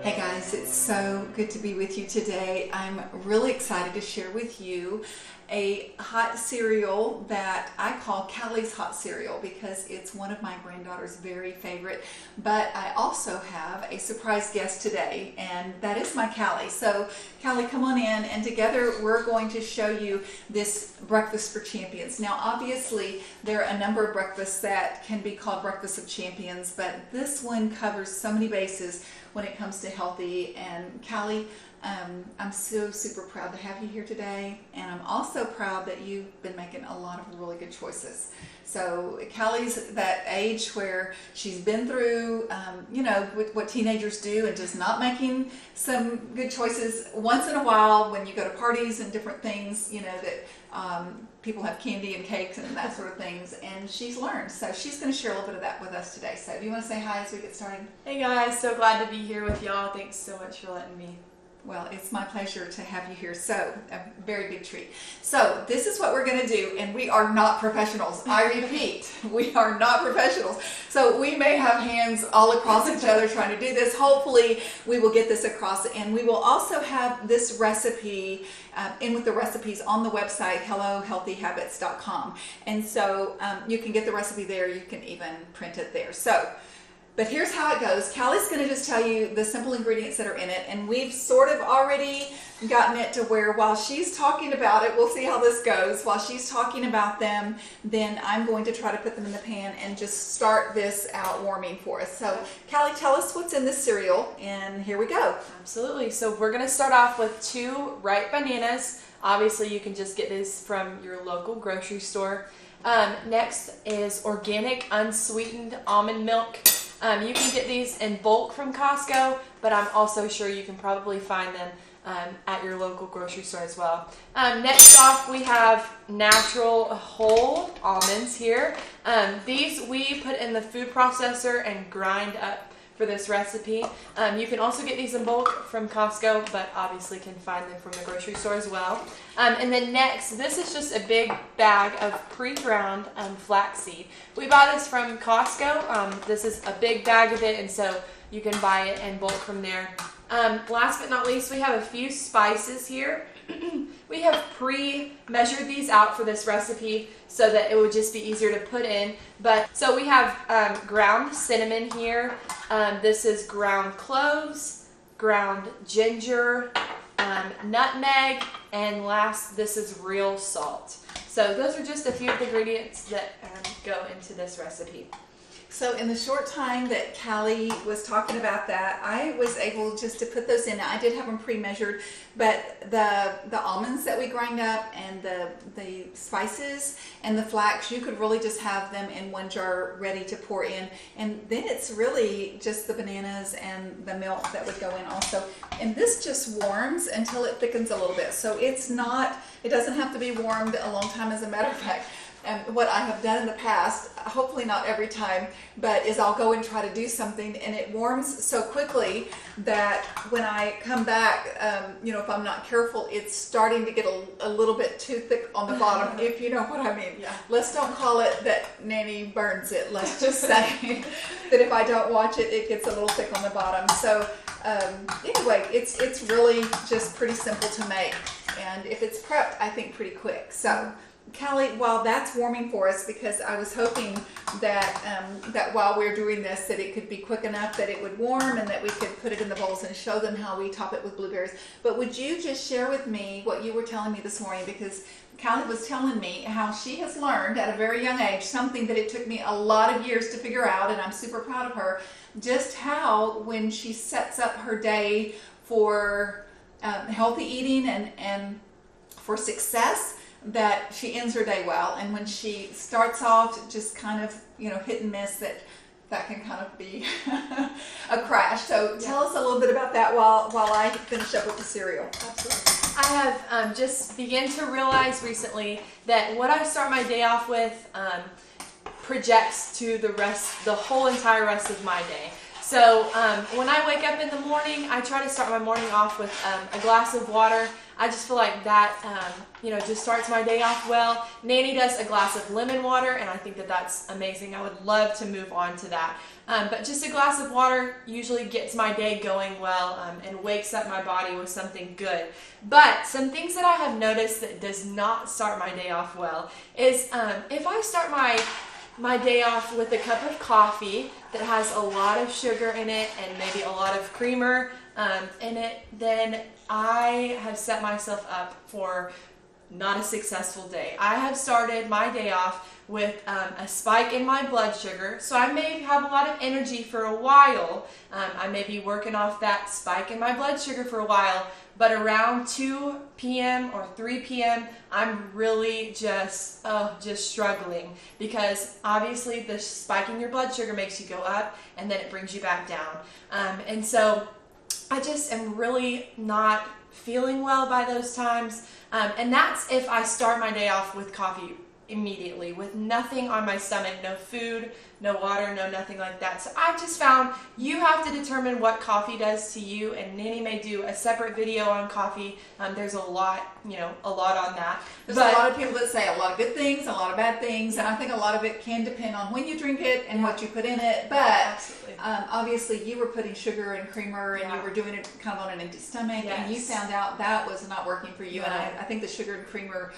Hey guys, it's so good to be with you today. I'm really excited to share with you a hot cereal that I call Callie's hot cereal because it's one of my granddaughter's very favorite. But I also have a surprise guest today, and that is my Callie. So Callie, come on in, and together we're going to show you this breakfast for champions. Now obviously there are a number of breakfasts that can be called breakfast of champions, but this one covers so many bases when it comes to healthy. And Callie, I'm so super proud to have you here today, and I'm also proud that you've been making a lot of really good choices. So Callie's that age where she's been through, what teenagers do, and just not making some good choices once in a while when you go to parties and different things, that people have candy and cakes and that sort of things, and she's learned. So she's going to share a little bit of that with us today. So do you want to say hi as we get started? Hey guys, so glad to be here with y'all. Thanks so much for letting me. Well, it's my pleasure to have you here. So, a very big treat. So, this is what we're going to do, and we are not professionals. I repeat, we are not professionals. So, we may have hands all across each other trying to do this. Hopefully, we will get this across, and we will also have this recipe in with the recipes on the website, hellohealthyhabits.com. And so, you can get the recipe there. You can even print it there. But here's how it goes. Callie's going to just tell you the simple ingredients that are in it, and we've sort of already gotten it to where while she's talking about it, we'll see how this goes. While she's talking about them, then I'm going to try to put them in the pan and just start this out warming for us. So Callie, tell us what's in this cereal, and here we go. Absolutely. So we're going to start off with 2 ripe bananas. Obviously, you can just get this from your local grocery store. Next is organic unsweetened almond milk. You can get these in bulk from Costco, but I'm also sure you can probably find them at your local grocery store as well. Next off, we have natural whole almonds here. These we put in the food processor and grind up for this recipe. You can also get these in bulk from Costco, but obviously can find them from the grocery store as well. And then next, this is just a big bag of pre-ground flaxseed. We buy this from Costco. This is a big bag of it, and so you can buy it in bulk from there. Last but not least, we have a few spices here. We have pre-measured these out for this recipe so that it would just be easier to put in. So we have ground cinnamon here. This is ground cloves, ground ginger, nutmeg, and last, this is real salt. So those are just a few of the ingredients that go into this recipe. So in the short time that Callie was talking about that, I was able just to put those in. Now, I did have them pre-measured, but the almonds that we grind up and the spices and the flax, you could really just have them in one jar ready to pour in. And then it's really just the bananas and the milk that would go in also. And this just warms until it thickens a little bit. So it doesn't have to be warmed a long time, as a matter of fact. And what I have done in the past, hopefully not every time, but is I'll go and try to do something, and it warms so quickly that when I come back, if I'm not careful, it's starting to get a little bit too thick on the bottom, if you know what I mean. Yeah. Let's don't call it that Nanny burns it. Let's just say that if I don't watch it, it gets a little thick on the bottom. So anyway, it's really just pretty simple to make, and if it's prepped, I think pretty quick. So Callie, while that's warming for us, because I was hoping that while we're doing this, that it could be quick enough that it would warm and that we could put it in the bowls and show them how we top it with blueberries. But would you just share with me what you were telling me this morning? Because Callie was telling me how she has learned at a very young age something that it took me a lot of years to figure out, and I'm super proud of her, just how when she sets up her day for healthy eating and for success, that she ends her day well, and when she starts off just kind of hit and miss, that can kind of be a crash. So tell us a little bit about that while I finish up with the cereal. Absolutely. I have just begun to realize recently that what I start my day off with projects to the whole entire rest of my day. So when I wake up in the morning, I try to start my morning off with a glass of water. I just feel like that, just starts my day off well. Nanny does a glass of lemon water, and I think that that's amazing. I would love to move on to that. But just a glass of water usually gets my day going well and wakes up my body with something good. But some things that I have noticed that does not start my day off well is if I start my day off with a cup of coffee that has a lot of sugar in it and maybe a lot of creamer in it, then I have set myself up for not a successful day. I have started my day off with a spike in my blood sugar, so I may have a lot of energy for a while. I may be working off that spike in my blood sugar for a while, but around 2 p.m. or 3 p.m., I'm really just struggling, because obviously the spike in your blood sugar makes you go up and then it brings you back down. And so I just am really not feeling well by those times. And that's if I start my day off with coffee immediately, with nothing on my stomach, no food, no water, no nothing like that. So I've just found you have to determine what coffee does to you, and Nanny may do a separate video on coffee. There's a lot on that. There's a lot of people that say a lot of good things, a lot of bad things, and I think a lot of it can depend on when you drink it and what you put in it. But obviously you were putting sugar and creamer, and you were doing it kind of on an empty stomach, and you found out that was not working for you. And I think the sugar and creamer,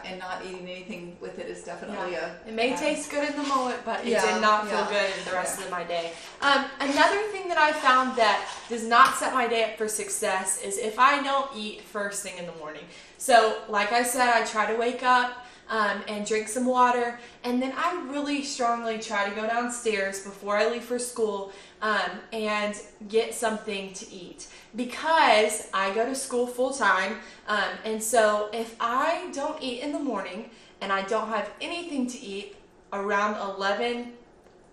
and not eating anything with it is definitely it may taste good in the moment, but it did not feel good in the rest of my day. Another thing that I found that does not set my day up for success is if I don't eat first thing in the morning. So like I said, I try to wake up and drink some water, and then I really strongly try to go downstairs before I leave for school and get something to eat, because I go to school full time, and so if I don't eat in the morning and I don't have anything to eat around 11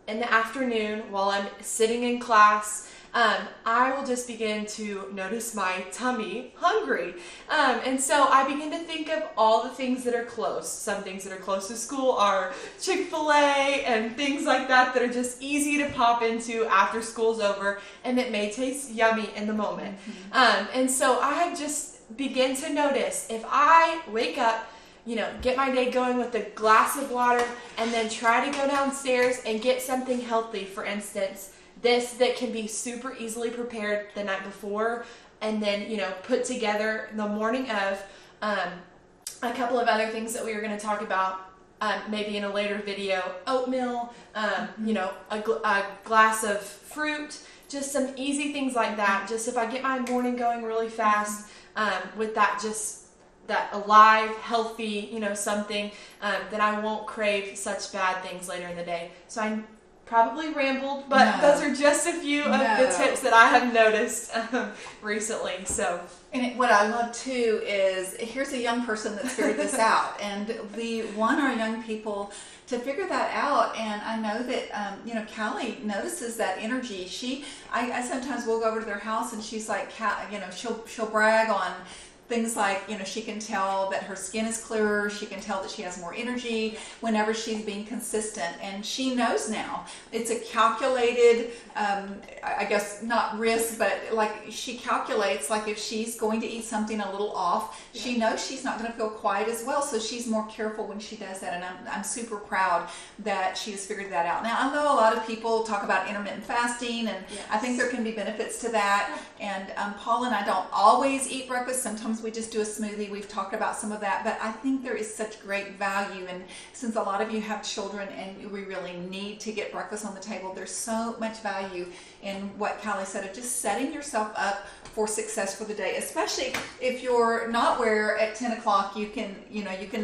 in the afternoon while I'm sitting in class, I will just begin to notice my tummy hungry. And so I begin to think of all the things that are close. Some things that are close to school are Chick-fil-A and things like that that are just easy to pop into after school's over, and it may taste yummy in the moment. And so I have just begin to notice, if I wake up, get my day going with a glass of water and then try to go downstairs and get something healthy, for instance, this that can be super easily prepared the night before, and then put together the morning of. A couple of other things that we are going to talk about maybe in a later video: oatmeal, a glass of fruit, just some easy things like that. Just if I get my morning going really fast with that, just that alive, healthy, something, then I won't crave such bad things later in the day. So I probably rambled, but those are just a few of the tips that I have noticed recently. So, and what I love too is, here's a young person that's figured this out, and we want our young people to figure that out. And I know that Callie notices that energy. I sometimes will go over to their house, and she's like, she'll brag on things like, she can tell that her skin is clearer. She can tell that she has more energy whenever she's being consistent. And she knows now. It's a calculated, I guess not risk, but like she calculates, like if she's going to eat something a little off, she knows she's not going to feel quite as well. So she's more careful when she does that. And I'm super proud that she has figured that out. Now, I know a lot of people talk about intermittent fasting, and I think there can be benefits to that. And Paul and I don't always eat breakfast. Sometimes we just do a smoothie. We've talked about some of that, but I think there is such great value, and since a lot of you have children and we really need to get breakfast on the table, there's so much value in what Callie said of just setting yourself up for success for the day, especially if you're not where at 10 o'clock you can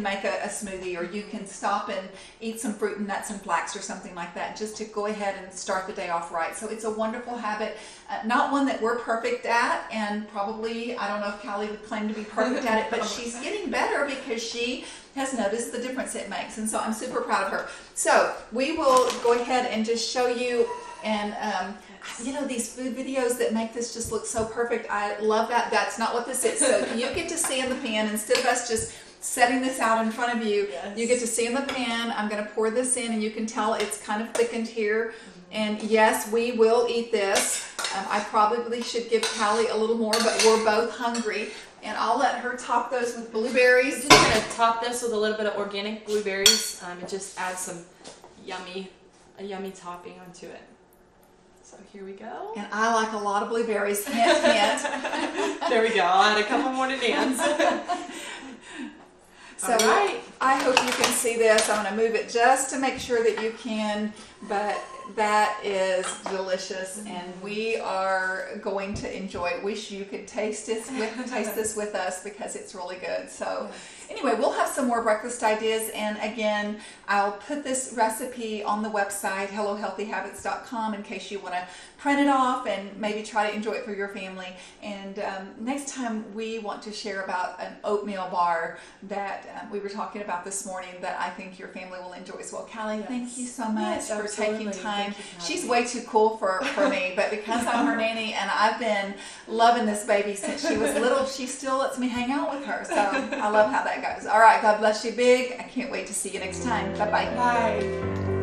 make a smoothie, or you can stop and eat some fruit and nuts and flax or something like that, just to go ahead and start the day off right. So it's a wonderful habit, not one that we're perfect at, and probably, I don't know if Callie would claim to be perfect at it, but she's getting better because she has noticed the difference it makes, and so I'm super proud of her. So we will go ahead and just show you, and these food videos that make this just look so perfect. I love that. That's not what this is. So you get to see in the pan, instead of us just setting this out in front of you. Yes. You get to see in the pan. I'm going to pour this in, and you can tell it's kind of thickened here. And yes, we will eat this. I probably should give Callie a little more, but we're both hungry. And I'll let her top those with blueberries. We're just going to top this with a little bit of organic blueberries and just add some a yummy topping onto it. So here we go. And I like a lot of blueberries. Hint, hint. There we go. I'll add a couple more to Nan's. So all right. I hope you can see this. I'm going to move it just to make sure that you can, but that is delicious, and we are going to enjoy it. Wish you could taste this with us, because it's really good. So anyway, we'll have some more breakfast ideas, and again, I'll put this recipe on the website hellohealthyhabits.com in case you want to print it off and maybe try to enjoy it for your family. And next time we want to share about an oatmeal bar that we were talking about this morning that I think your family will enjoy as well. Callie, thank you so much for taking time. Thank you, She's way too cool for me, but because I'm her nanny and I've been loving this baby since she was little, she still lets me hang out with her. So I love how that goes. All right, God bless you big. I can't wait to see you next time. Bye-bye. Bye.